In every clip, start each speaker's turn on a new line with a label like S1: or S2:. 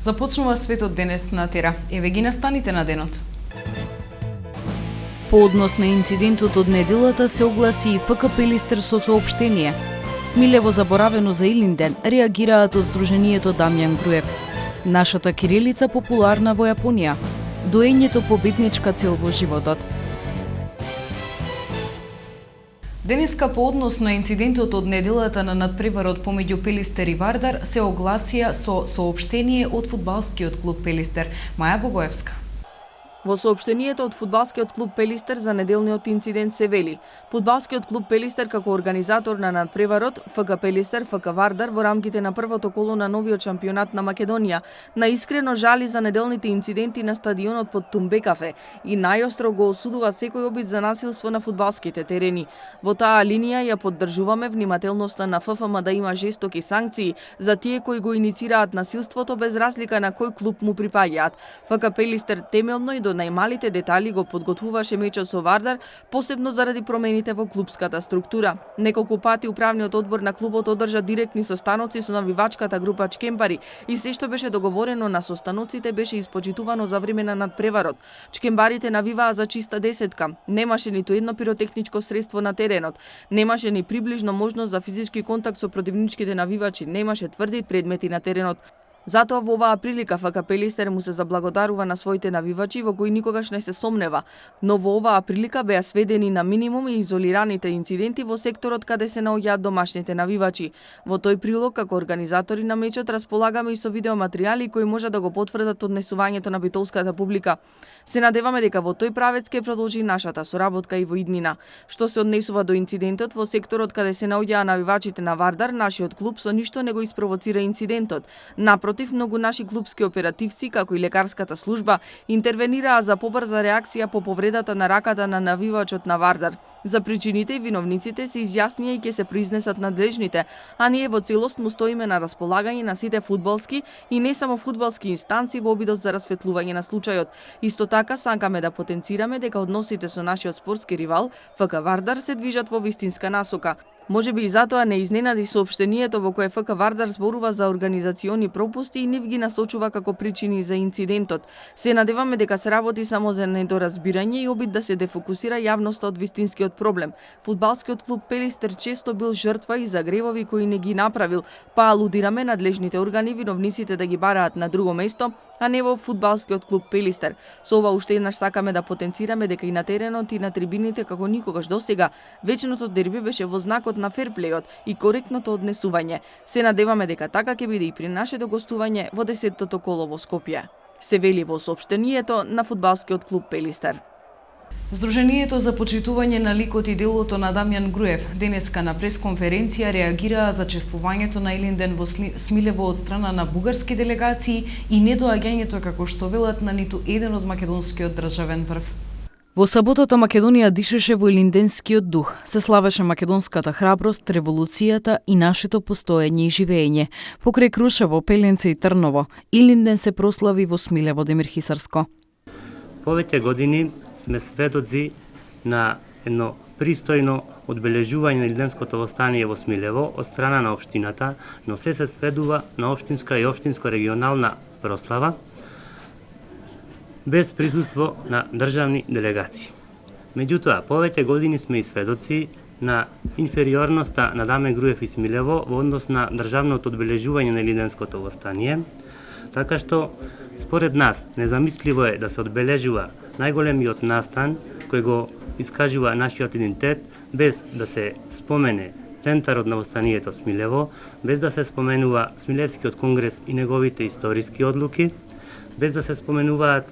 S1: Започнува светот денес на Тера. Еве ги настаните на денот.
S2: По однос на инцидентот од неделата се огласи и ФК Пелистер со соопштение. Смилево заборавено за Илинден реагираат од Сдруженијето Дамјан Груев. Нашата кирилица популарна во Јапонија. Доењето победничка цел во животот.
S1: Денеска по однос на инцидентот од неделата на надпреварот помеѓу Пелистер и Вардар се огласија со соопштение од фудбалскиот клуб Пелистер. Маја Богоевска.
S3: Во соопштението од фудбалскиот клуб Пелистер за неделниот инцидент се вели: фудбалскиот клуб Пелистер како организатор на надпреварот, ФК Пелистер, ФК Вардар во рамките на првото коло на новиот шампионат на Македонија, наискрено жали за неделните инциденти на стадионот под Тумбекафе и најостро го осудува секој обид за насилство на фудбалските терени. Во таа линија ја поддржуваме внимателноста на ФФМ да има жестоки санкции за тие кои го иницираат насилството без разлика на кој клуб му припаѓаат. ФК Пелистер темелно и до најмалите детали го подготвуваше мечот со Вардар, посебно заради промените во клубската структура. Неколку пати управниот одбор на клубот одржа директни состаноци со навивачката група чкембари и се што беше договорено на состаноците беше испочитувано за време на надпреварот. Чкембарите навиваа за чиста десетка. Немаше ниту едно пиротехничко средство на теренот. Немаше ни приближно можност за физички контакт со противничките навивачи. Немаше тврди предмети на теренот. Затоа во оваа прилика ФК Пелистер му се заблагодарува на своите навивачи во кои никогаш не се сомнева, но во оваа прилика беа сведени на минимум и изолираните инциденти во секторот каде се наоѓаат домашните навивачи. Во тој прилог, како организатори на мечот, располагаме и со видеоматеријали кои може да го потврдат однесувањето на битолската публика. Се надеваме дека во тој правец ќе продолжи нашата соработка и во иднина. Што се однесува до инцидентот во секторот каде се наоѓаа навивачите на Вардар, нашиот клуб со ништо не го испровоцира инцидентот. Напротив, многу наши клубски оперативци, како и лекарската служба, интервенираа за побрза реакција по повредата на раката на навивачот на Вардар. За причините и виновниците се изјаснија и ќе се произнесат надлежните, а ние во целост му стоиме на располагање на сите фудбалски и не само фудбалски инстанци во обидот за расветлување на случајот. Исто така сакаме да потенцираме дека односите со нашиот спортски ривал ФК Вардар се движат во вистинска насока. Може би и затоа не изненади соопштението во кое ФК Вардар зборува за организациони пропусти и нив ги насочува како причини за инцидентот. Се надеваме дека се работи само за недоразбирање и обид да се дефокусира јавноста од вистинскиот проблем. Фудбалскиот клуб Пелистер често бил жртва и за гревови кои не ги направил, па алудираме надлежните органи виновниците да ги бараат на друго место, а не во фудбалскиот клуб Пелистер. Со ова уште еднаш сакаме да потенцираме дека и на теренот и на трибините како никогаш досега вечното дерби беше во знакот на ферплејот и коректното однесување. Се надеваме дека така ќе биде и при нашето гостување во 10-тото коло во Скопје. Се вели во соопштението на фудбалскиот клуб Пелистер.
S1: Сдруженијето за почитување на ликот и делото на Дамјан Груев денеска на пресконференција реагираа за чествувањето на Илинден во Смилево од страна на бугарски делегации и недоаѓањето, како што велат, на ниту еден од македонскиот државен врв.
S2: Во саботата Македонија дишеше во илинденскиот дух. Се славеше македонската храброст, револуцијата и нашето постоење и живење. Покрај Крушево, Пеленце и Трново, Илинден се прослави во Смилево, Демир Хисарско.
S4: Повеќе години сме сведоци на едно пристојно одбележување на Илинденското востание во Смилево од страна на општината, но се сведува на општинска и општинско-регионална прослава, без присуство на државни делегации. Меѓутоа, повеќе години сме и сведоци на инфериорноста на Дамјан Груев и Смилево во однос на државното одбележување на Илинденското востание, така што, според нас, незамисливо е да се одбележува најголемиот настан кој го искажува нашиот идентитет, без да се спомене центарот на востанието Смилево, без да се споменува Смилевскиот конгрес и неговите историски одлуки, без да се споменуваат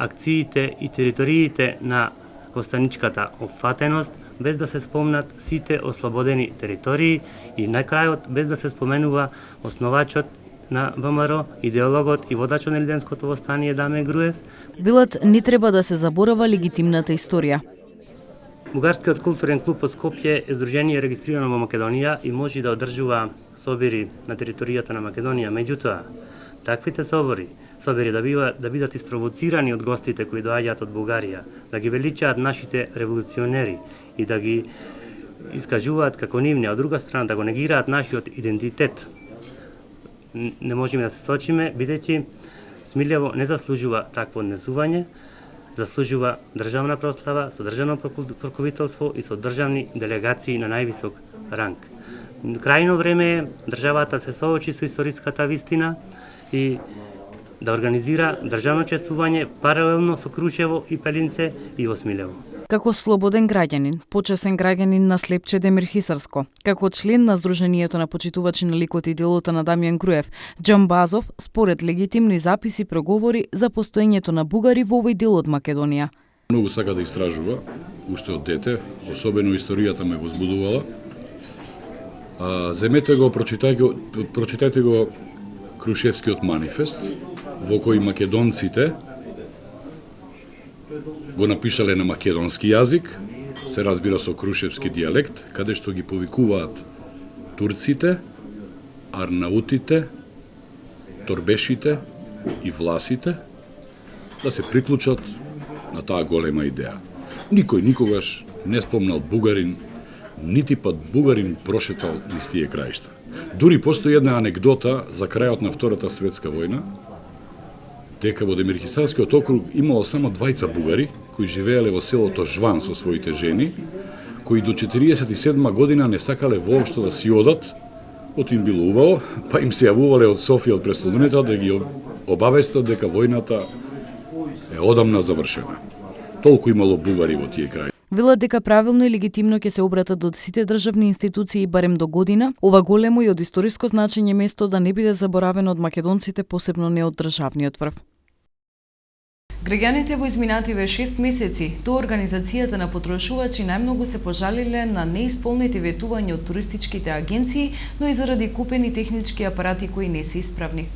S4: акциите и териториите на востаничката опфатеност, без да се спомнат сите ослободени територии и на крајот без да се споменува основачот на ВМРО, идеологот и водачот на Илинденското востание Дамјан Груев.
S2: Велат не треба да се заборава легитимната историја.
S4: Бугарскиот културен клуб од Скопје е здружение регистрирано во Македонија и може да одржува собори на територијата на Македонија. Меѓутоа, таквите собори да бидат испровоцирани од гостите кои доаѓаат од Бугарија, да ги величаат нашите револуционери и да ги искажуваат како нивни, а од друга страна да го негираат нашиот идентитет. Не можеме да се сочиме, бидејќи Смилјево не заслужува такво однесување, заслужува државна прослава со државно покровителство и со државни делегации на највисок ранг. Крајно време е државата се соочи со историската вистина и да организира државно чествување паралелно со Крушево и Пелинце и во Смилјево.
S2: Како слободен граѓанин, почесен граѓанин на Слепче Демир Хисарско, како член на Сдруженијето на почитувачи на ликот и делото на Дамјан Груев, Џамбазов, според легитимни записи, проговори за постоењето на бугари во овој дел од Македонија.
S5: Многу сака да истражува, уште од дете, особено историјата ме возбудувала. Земете го, прочитајте го Крушевскиот манифест, во кој македонците го напишале на македонски јазик, се разбира со крушевски дијалект, каде што ги повикуваат турците, арнаутите, торбешите и власите да се приклучат на таа голема идеја. Никој никогаш не спомнал бугарин, нити пат бугарин прошетал низ тие краишта. Дури постои една анегдота за крајот на Втората светска војна, дека во Демир Хисарскиот округ имало само двајца бугари кои живееле во селото Жван со своите жени, кои до 47 година не сакале воопшто да си одат, ото им било убаво, па им се јавувале од Софија од престолнината да ги обавестат дека војната е одамна завршена. Толку имало бугари во тие краи.
S2: Велат дека правилно и легитимно ќе се обратат до сите државни институции барем до година, ова големо и од историско значење место да не биде заборавено од македонците, посебно не од државниот врв.
S1: Граѓаните во изминативе 6 месеци до организацијата на потрошувачи најмногу се пожалиле на неисполнети ветувања од туристичките агенции, но и заради купени технички апарати кои не се исправни.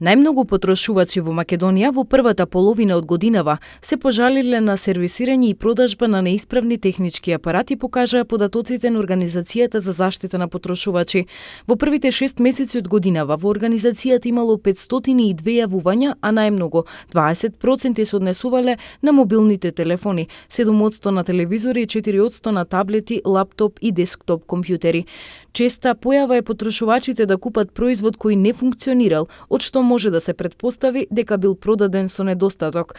S2: Најмногу потрошувачи во Македонија во првата половина од годинава се пожалиле на сервисирање и продажба на неисправни технички апарати, покажаа податоците на Организацијата за заштита на потрошувачи. Во првите 6 месеци од годинава во организацијата имало 502 јавувања, а најмногу 20% се однесувале на мобилните телефони, 7% на телевизори и 4% на таблети, лаптоп и десктоп компјутери. Честа појава е потрошувачите да купат производ кој не функционирал, од што може да се претпостави дека бил продаден со недостаток.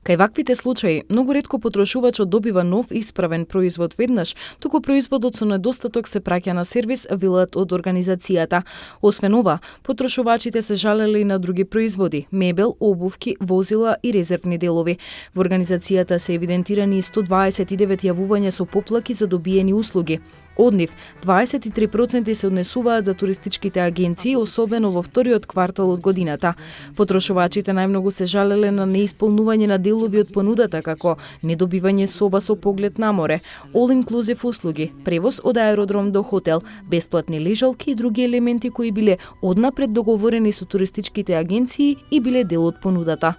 S2: Кај ваквите случаи, многу ретко потрошувачот добива нов исправен производ веднаш, туку производот со недостаток се праќа на сервис, велат од организацијата. Освен ова, потрошувачите се жалеле и на други производи, мебел, обувки, возила и резервни делови. Во организацијата се евидентирани 129 јавувања со поплаки за добиени услуги. Од нив, 23% се однесуваат за туристичките агенции, особено во вториот квартал од годината. Потрошувачите најмногу се жалеле на неисполнување на делови од понудата, како недобивање соба со поглед на море, all-inclusive услуги, превоз од аеродром до хотел, бесплатни лежалки и други елементи кои биле однапред договорени со туристичките агенции и биле дел од понудата.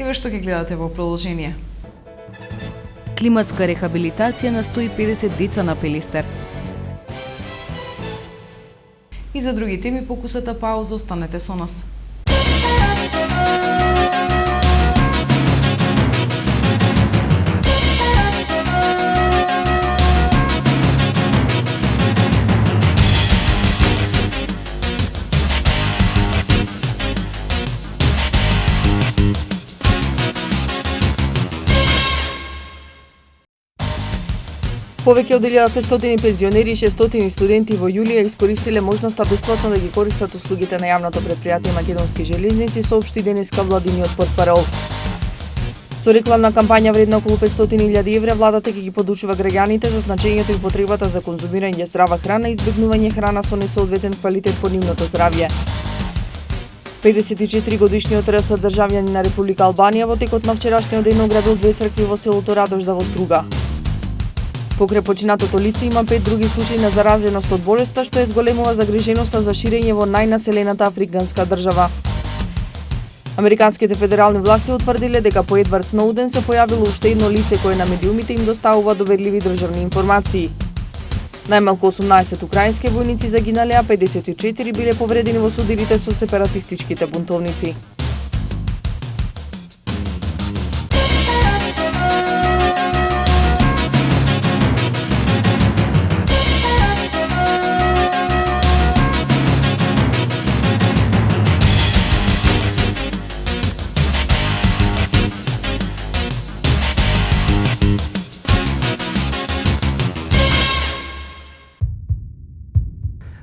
S1: Еве што ги гледате во продолжение.
S2: Климатска рехабилитација на 150 деца на Пелистер.
S1: И за други теми покусата пауза, останете со нас.
S3: Повеќе од 1500 пензионери и 600 студенти во јулија искористиле можноста бесплатно да ги користат услугите на јавното предпријатие Македонски железници, соопшти денеска владиниот портпарол. Со рекламна кампања вредна околу 500.000 евра, владата ќе ги подучува граѓаните за значењето и потребата за конзумирање здрава храна и избегнување храна со несоодветен квалитет по нивното здравје. 54 годишниот РС државјанин на Република Албанија во текот на вчерашниот ден ограбил 2 цркви во селото Радожда во Струга. Покрај починатото лице има 5 други случаи на заразеност од болеста, што е зголемува загриженоста за ширење во најнаселената африканска држава. Американските федерални власти утврдиле дека по Едвард Сноуден се појавило уште едно лице кое на медиумите им доставува доверливи државни информации. Најмалку 18 украински војници загинале, а 54 биле повредени во судирите со сепаратистичките бунтовници.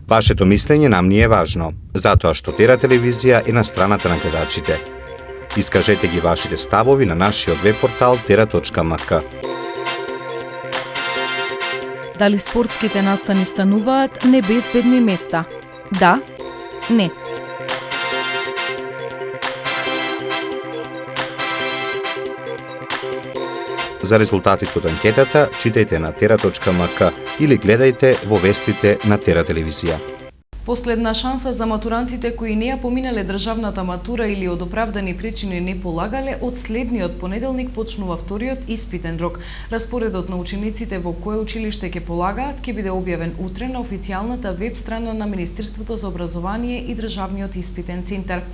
S6: Вашето мислење нам ни е важно, затоа што Тера телевизија е на страната на гледачите. Искажете ги вашите ставови на нашиот веб-портал tera.mk.
S2: Дали спортските настани стануваат небезбедни места? Да, не.
S6: За резултатите од анкетата читајте на tera.mk или гледајте во вестите на Тера телевизија.
S1: Последна шанса за матурантите кои не ја поминале државната матура или од оправдани причини не полагале, од следниот понеделник почнува вториот испитен рок. Распоредот на учениците во кое училиште ќе полагаат ќе биде објавен утре на официјалната веб страна на Министерството за образование и Државниот испитен центар.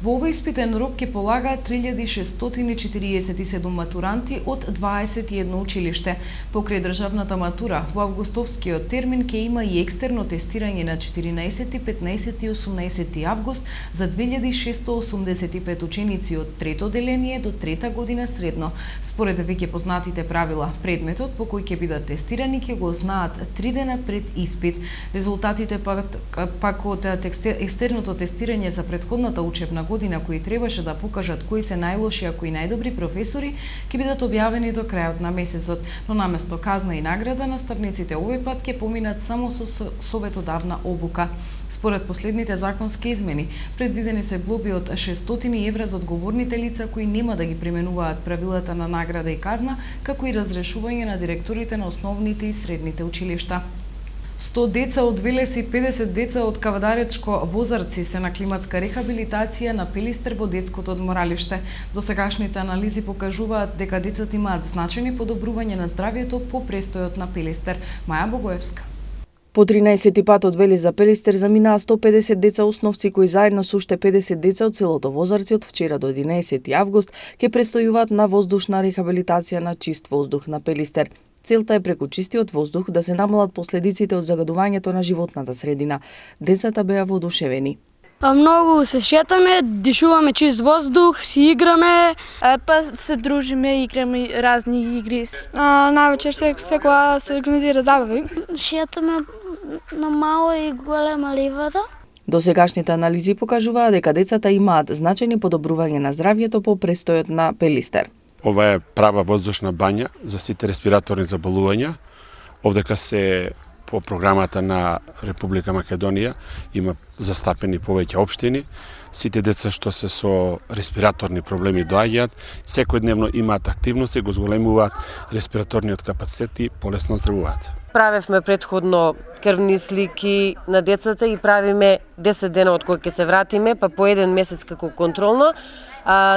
S1: Во овој испитен рок ќе полагаат 3647 матуранти од 21 училиште. Покрај државната матура, во августовскиот термин ќе има и екстерно тестирање на 14, 15 и 18 август за 2685 ученици од трето деление до трета година средно. Според веќе познатите правила, предметот по кој ќе бидат тестирани ќе го знаат 3 дена пред испит. Резултатите пак од екстерното тестирање за претходната учебна година кои требаше да покажат кои се најлоши, а кои најдобри професори, ќе бидат објавени до крајот на месецот, но наместо казна и награда, наставниците овој пат ќе поминат само со советодавна обука. Според последните законски измени, предвидени се глоби од 600 евра за одговорните лица кои нема да ги применуваат правилата на награда и казна, како и разрешување на директорите на основните и средните училишта. 100 деца од Велес и 50 деца од Кавадаречко Возарци се на климатска рехабилитација на Пелистер во детското одморалиште. Досегашните анализи покажуваат дека децата имаат значајни подобрување на здравјето по престојот на Пелистер. Маја Богоевска.
S3: По 13 пат од Велес за Пелистер заминаа 150 деца основци кои заедно со уште 50 деца од селото Возарци од вчера до 11 август ќе престојуваат на воздушна рехабилитација на чист воздух на Пелистер. Целта е преку чистиот воздух да се намалат последиците од загадувањето на животната средина. Децата беа воодушевени.
S7: Многу се шетаме, дишуваме чист воздух, си играме.
S8: Па се дружиме, играме разни игри.
S7: Највечер секоја се организира забави.
S8: Шетаме на мала и голема ливада.
S3: Досегашните анализи покажуваат дека децата имаат значајни подобрување на здравјето по престојот на Пелистер.
S9: Ова е права воздушна бања за сите респираторни заболувања. Овдека се по програмата на Република Македонија има застапени повеќе општини. Сите деца што се со респираторни проблеми доаѓаат, секојдневно имаат активности, го зголемуваат респираторниот капацитет и полесно оздравуваат.
S10: Правевме предходно крвни слики на децата и правиме 10 дена од кои ќе се вратиме, па по еден месец како контролно.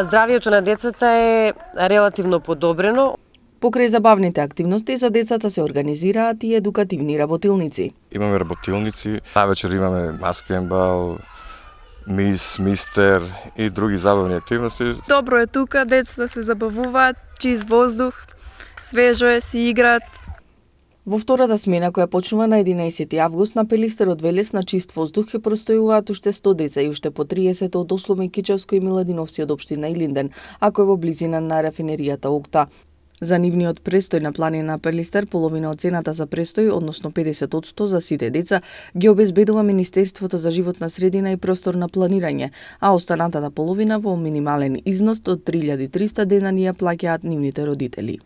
S10: Здравието на децата е релативно подобрено.
S3: Покрај забавните активности за децата се организираат и едукативни работилници.
S11: Имаме работилници, навечер имаме маскенбал, мис, мистер и други забавни активности.
S12: Добро е тука, децата се забавуваат, чист воздух, свежо е, си играат.
S3: Во втората смена, која почнува на 11 август, на Пелистер од Велес на чист воздух ќе простојуваат уште 100 деца и уште по 30 од Осломе, Кичевско и Миладиновци од општина Илинден, ако е во близина на рафинеријата Окта. За нивниот престој на планина Пелистер, половина од цената за престој, односно 50% за сите деца, ги обезбедува Министерството за животна средина и просторно планирање, а останатата половина во минимален износ од 3300 денари ја плаќаат нивните родители.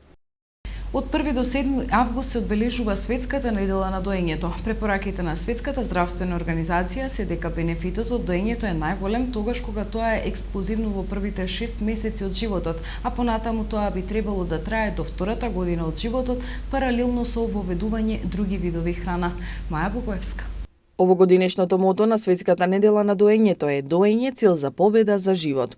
S1: Од 1 до 7 август се одбележува Светската недела на доењето. Препораките на Светската здравствена организација се дека бенефитот од доењето е најголем тогаш кога тоа е ексклузивно во првите 6 месеци од животот, а понатаму тоа би требало да трае до втората година од животот, паралелно со воведување други видови храна. Маја Богоевска.
S3: Овогодинешното мото на Светската недела на доењето е доење цел за победа за живот.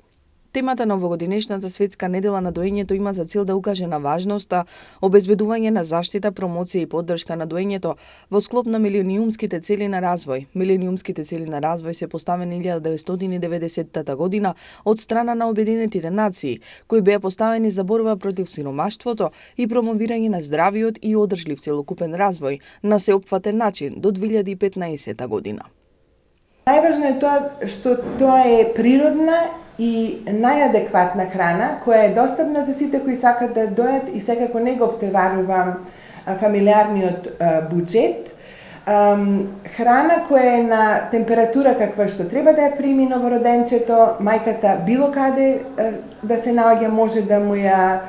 S3: Темата на овогодинешната Светска недела на доењето има за цел да укаже на важноста, обезбедување на заштита, промоција и поддршка на доењето во склоп на милениумските цели на развој. Милениумските цели на развој се поставени 1990 година од страна на Обединетите нации, кои беа поставени за борба против сиромаштвото и промовирање на здравиот и одржлив целокупен развој на сеопфатен начин до 2015 година.
S13: Најважно е тоа што тоа е природна и најадекватна храна која е достапна за сите кои сакат да дојат и секако не го обтеварува фамилиарниот буџет. Храна која е на температура каква што треба да ја прими новороденчето, мајката било каде да се наоѓа може да му ја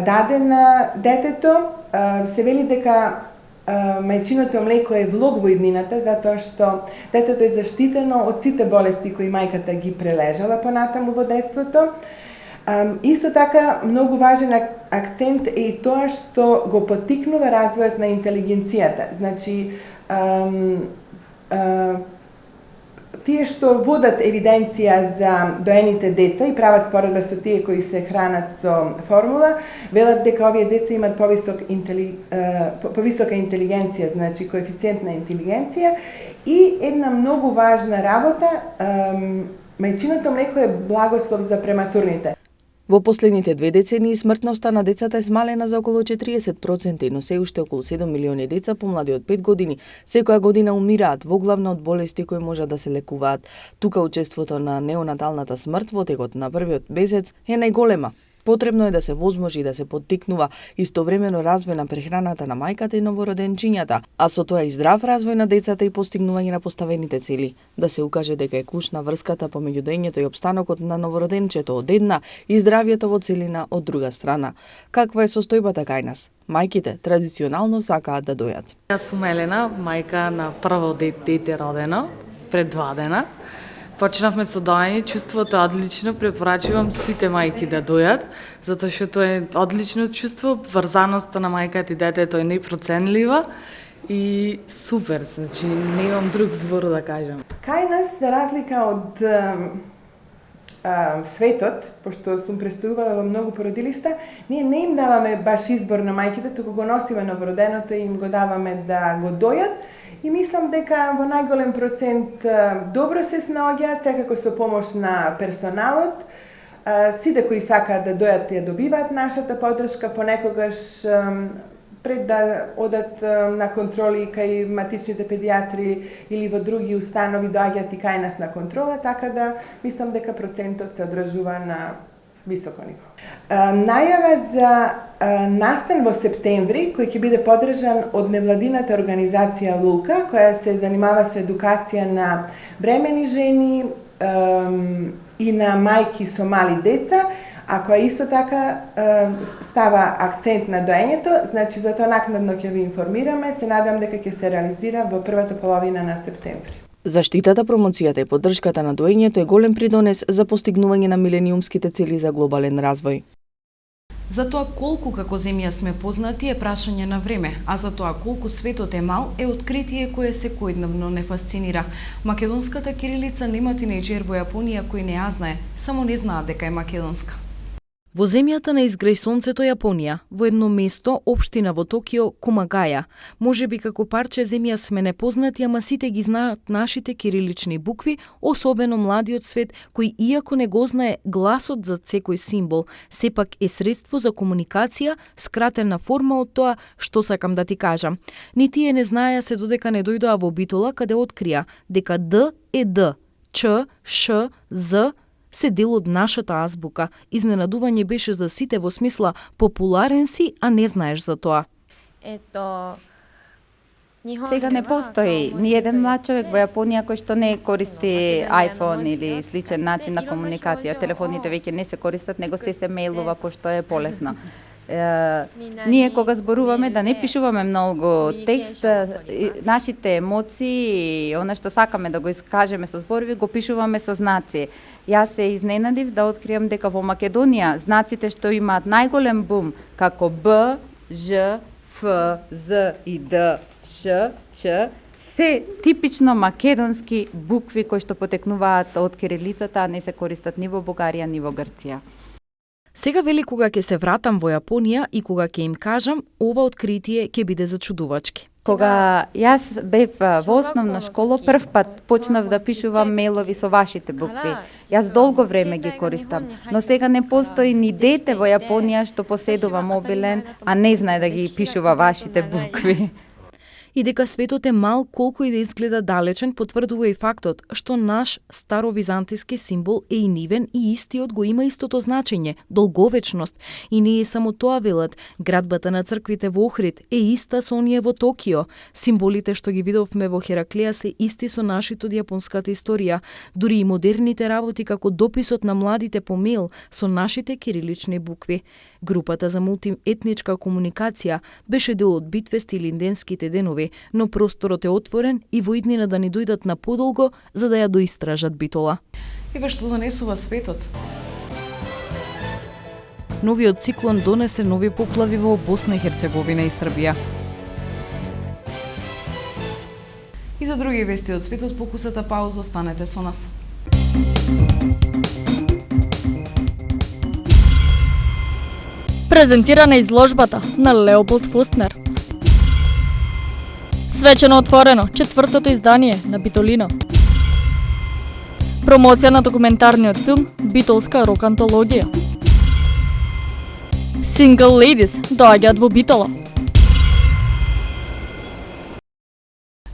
S13: даде на детето. Се вели дека мајчиното млеко е влог во иднината, затоа што детето е заштитено од сите болести кои мајката ги прележала понатаму во детството. Исто така, многу важен акцент е и тоа што го поттикнува развојот на интелигенцијата. Значи, тие што водат евиденција за доените деца и прават споредба со тие кои се хранат со формула, велат дека овие деца имат повисока интелигенција, значи коефициент на интелигенција, и една многу важна работа, мајчиното млеко е благослов за прематурните.
S3: Во последните 2 децении смртноста на децата е смалена за околу 40%, но се уште околу 7 милиони деца помлади од 5 години секоја година умираат воглавно од болести кои можат да се лекуваат. Тука учеството на неонаталната смрт во текот на првиот месец е најголема. Потребно е да се возможи да се поттикнува истовремено развој на прехраната на мајката и новороденчињата, а со тоа и здрав развој на децата и постигнување на поставените цели. Да се укаже дека е клучна врската помеѓу доењето и опстанокот на новороденчето од една и здравието во целина од друга страна. Каква е состојбата кај нас? Мајките традиционално сакаат да дојат.
S14: Јас сум Елена, мајка на прво дете родено пред 2 дена. Почнавме со доање, чувството е одлично, препорачувам сите мајки да дојат, затоа што тоа е одлично чувство, врзаноста на мајката и детето е непроценлива и супер, значи немам друг збор да кажам.
S13: Кај нас, за разлика од светот, пошто сум престојувала во многу породилишта, ние не им даваме баш избор на мајките, туку го носиме новороденото и им го даваме да го дојат. И мислам дека во најголем процент добро се снаоѓаат, секако со помош на персоналот. Сите кои сакаат да дојат ја добиваат нашата поддршка, понекогаш пред да одат на контроли кај матичните педиатри или во други установи доаѓаат и кај нас на контрола, така да мислам дека процентот се одржува на високо ниво. Најава за настан во септември, кој ќе биде поддржан од невладината организација Лулка, која се занимава со едукација на бремени жени и на мајки со мали деца, а која исто така става акцент на доењето, значи за тоа накнадно ќе ви информираме, се надам дека ќе се реализира во првата половина на септември.
S3: Заштитата, промоцијата и поддршката на доењето е голем придонес за постигнување на милениумските цели за глобален развој.
S1: За тоа колку како земја сме познати е прашање на време, а за тоа колку светот е мал е откритие кое секојдневно не фасцинира. Македонската кирилица нема тинејџер во Јапонија кој не ја знае, само не знаат дека е македонска.
S2: Во земјата на изгреј сонцето Јапонија, во едно место, општина во Токио, Кумагаја, можеби како парче земја сме непознати, ама сите ги знаат нашите кирилични букви, особено младиот свет, кој иако не го знае гласот за секој символ, сепак е средство за комуникација, скратена форма од тоа што сакам да ти кажам. Ни тие не знаеа се додека не дојдоа во Битола, каде открија дека Д е Д, Ч, Ш, З се дел од нашата азбука. Изненадување беше за сите во смисла популарен си, а не знаеш за тоа.
S15: Сега не постои ни еден млад човек во Јапонија кој што не користи iPhone или сличен начин на комуникација. Телефоните веќе не се користат, него се мејлува пошто е полесно. Ние кога зборуваме да не пишуваме многу текст, нашите емоции, она што сакаме да го искажеме со зборови, го пишуваме со знаци. Јас се изненадив да откриам дека во Македонија знаците што имаат најголем бум, како Б, Ж, Ф, З и Д, Ш, Ч, се типично македонски букви кои што потекнуваат од кирилицата, а не се користат ни во Бугарија, ни во Грција.
S2: Сега вели кога ќе се вратам во Јапонија и кога ќе им кажам, ова откритие ќе биде зачудувачки.
S15: Кога јас бев во основна школа, прв пат почнав да пишувам мејлови со вашите букви. Јас долго време ги користам, но сега не постои ни дете во Јапонија што поседува мобилен, а не знае да ги пишува вашите букви.
S2: И дека светот е мал колку и да изгледа далечен, потврдува и фактот што наш старовизантиски символ е и нивен и истиот го има истото значење, долговечност. И не е само тоа велат, градбата на црквите во Охрид е иста со оние во Токио. Символите што ги видовме во Хераклеја се исти со нашите од јапонската историја. Дури и модерните работи како дописот на младите по мејл со нашите кирилични букви. Групата за мултиетничка комуникација беше дел од Битвест и Линденските денови, но просторот е отворен и во иднина да ни дојдат на подолго за да ја доистражат Битола.
S1: Еве што донесува светот.
S2: Новиот циклон донесе нови поплави во Босна и Херцеговина и Србија.
S1: И за други вести од светот по кусата пауза останете со нас.
S7: Презентирана изложбата на Леополд Фустнер. Свечено отворено, 4-тото издание на Битолино. Промоција на документарниот филм Битолска рок-антологија. Single Ladies доаѓаат во Битола.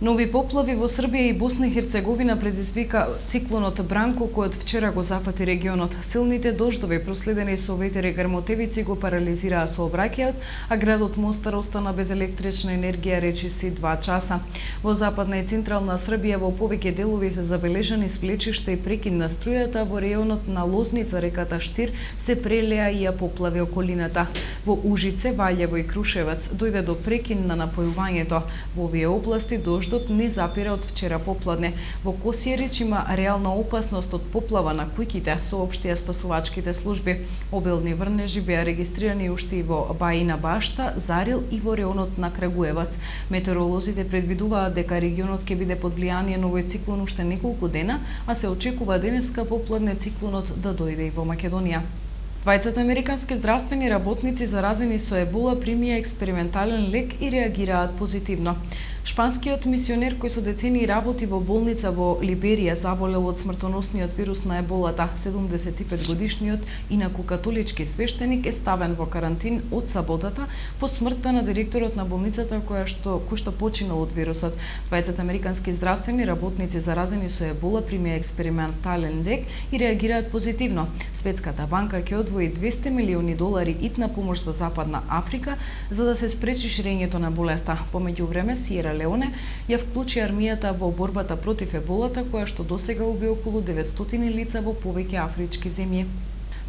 S1: Нови поплави во Србија и Босна и Херцеговина предизвика циклонот Бранко, кој од вчера го зафати регионот. Силните дождови, проследени со ветер и грмотевици, го парализираа сообраќајот, а градот Мостар остана без електрична енергија речиси 2 часа. Во западна и централна Србија во повеќе делови се забележани сплечишта и прекин на струјата, во реонот на Лозница, реката Штир, се прелеа и ја поплави околината. Во Ужице, Ваљево и Крушевец дојде до прекин на напојувањето. Во овие области дождот не запира од вчера попладне. Во Косиерич има реална опасност од поплава на куќите, соопштија спасувачките служби. Обилни врнежи беа регистрирани уште и во Баина Башта, Зарил и во реонот на Крагуевац. Метеоролозите предвидуваат дека регионот ќе биде под влијание на овој циклон уште неколку дена, а се очекува денеска попладне циклонот да дојде и во Македонија. Двајцата американски здравствени работници заразени со ебола примија експериментален лек и реагираат позитивно. Шпанскиот мисионер кој со децении работи во болница во Либерија заболел од смртоносниот вирус на еболата, 75-годишниот инаку католички свештеник е ставен во карантин од саботата по смртта на директорот на болницата кој што починал од вирусот. Двајцата американски здравствени работници заразени со ебола примија експериментален лек и реагираат позитивно. Светската банка ќе одвои $200 милиони итна помош за Западна Африка за да се спречи ширењето на болеста. Помеѓувреме Сиера Леоне ја вклучи армијата во борбата против еболата, која што досега уби околу 900 лица во повеќе афрички земји.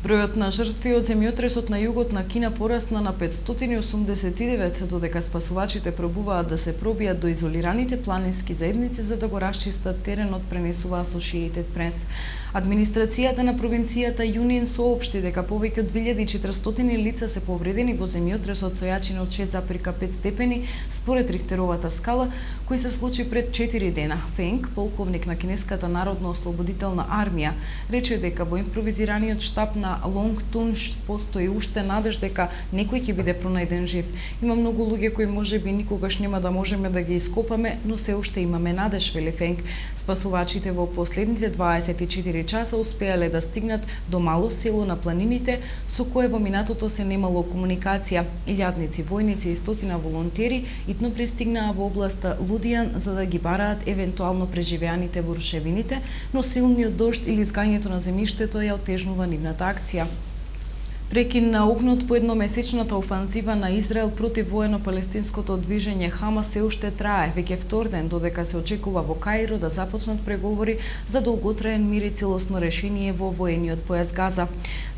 S1: Бројот на жртви од земјотресот на југот на Кина порасна на 589, додека спасувачите пробуваат да се пробијат до изолираните планински заедници за да го расчистат теренот, пренесува Associated Press. Администрацијата на провинцијата Јунин соопшти дека повеќе од 2400 лица се повредени во земјотресот со јачина од 6,5 степени според Рихтеровата скала, кој се случи пред 4 дена. Фенг, полковник на кинеската народно-ослободителна армија, рече дека во импровизираниот штаб на Лонгтун постои уште надеж дека некој ќе биде пронајден жив. Има многу луѓе кои можеби никогаш нема да можеме да ги ископаме, но се уште имаме надеж, вели Фенг. Спасувачите во последните 24 часа успеале да стигнат до мало село на планините со кое во минатото се немало комуникација. Илјадници војници и стотина волонтери итно пристигнаа во областа Лудијан за да ги бараат евентуално преживеаните во рушевините, но силниот дожд или изгањето на земјиштето ја отежнува нивната акција. Прекин на огнот по едномесечната офанзива на Израел против воено-палестинското движење Хамас се уште трае, веќе втор ден, додека се очекува во Каиро да започнат преговори за долготраен мир и целосно решение во воениот појас Газа.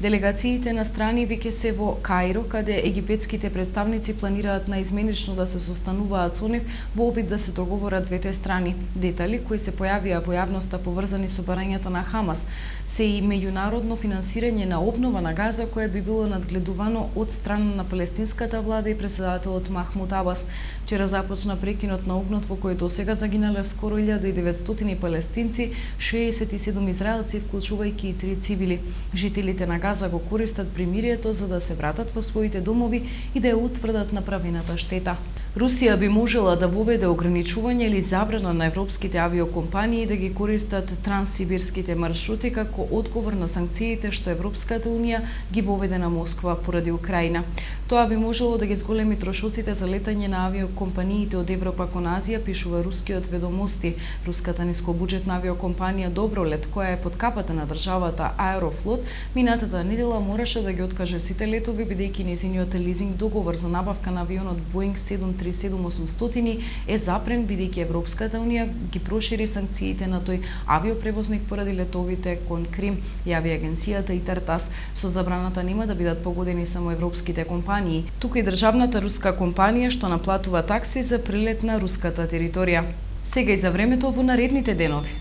S1: Делегациите на страни веќе се во Каиро, каде египетските представници планираат наизменично да се состануваат со нив во обид да се договорат двете страни. Детали кои се појавија во јавноста поврзани со барањата на Хамас се и меѓународно финансирање на обнова на Газа која би било надгледувано од страна на палестинската влада и претседателот Махмуд Абас. Вчера започна прекинот на огнот во кој досега загинале скоро 1900 палестинци, 67 израелци, вклучувајќи и 3 цивили. Жителите на Газа го користат примирието за да се вратат во своите домови и да ја утврдат направената штета. Русија би можела да воведе ограничување или забрана на европските авиокомпании да ги користат транссибирските маршрути како одговор на санкциите што Европската унија ги воведе на Москва поради Украина. Тоа би можело да ги зголеми трошоците за летање на авиокомпаниите од Европа кон Азија, пишува рускиот Ведомости. Руската нискобуџетна авиокомпанија Добролет, која е под капата на државата Аерофлот, минатата недела мораше да ги откаже сите летови, бидејќи нејзиниот лизинг договор за набавка на авионот Boeing 737-800 е запрен, бидејќи Европската унија ги прошири санкциите на тој авиопревозник поради летовите кон Крим, јави агенцијата ИТАР-ТАСС. Со забраната нема да бидат погодени само европските компании, туку и државната руска компанија што наплатува такси за прилет на руската територија. Сега и за времето во наредните денови.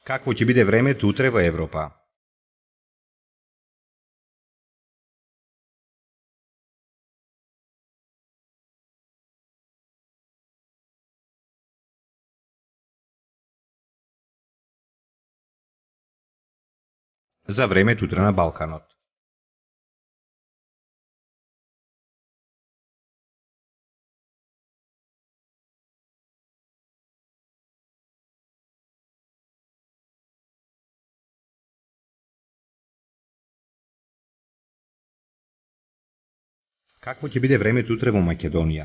S6: Какво ќе биде времето утре во Европа? За времето утре на Балканот. Какво ќе биде времето утре во Македонија?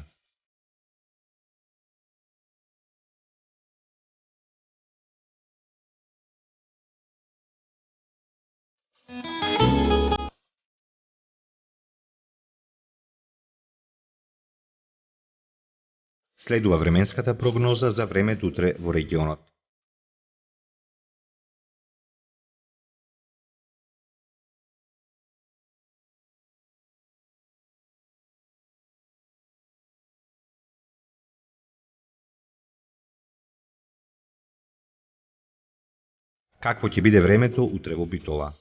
S6: Следува временската прогноза за времето утре во регионот. Какво ќе биде времето утре во Битола?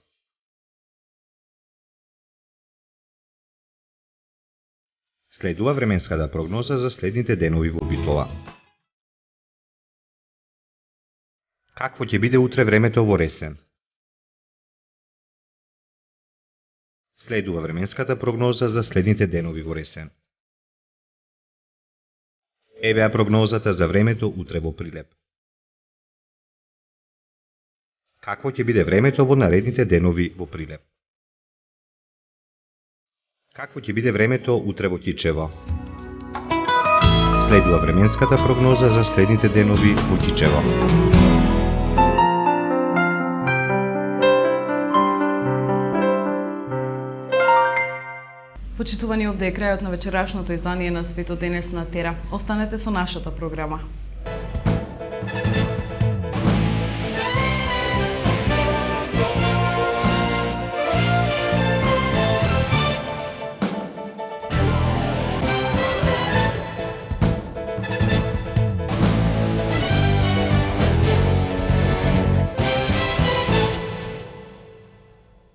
S6: Следува временската прогноза за следните денови во Битола. Какво ќе биде утре времето во Ресен? Следува временската прогноза за следните денови во Ресен. Евеа прогнозата за времето утре во Прилеп. Какво ќе биде времето во наредните денови во Прилеп? Какво ќе биде времето утре во Тичево? Следува временската прогноза за следните денови во Тичево.
S1: Почитувани, овде е крајот на вечерашното издание на Светот денес на Тера. Останете со нашата програма.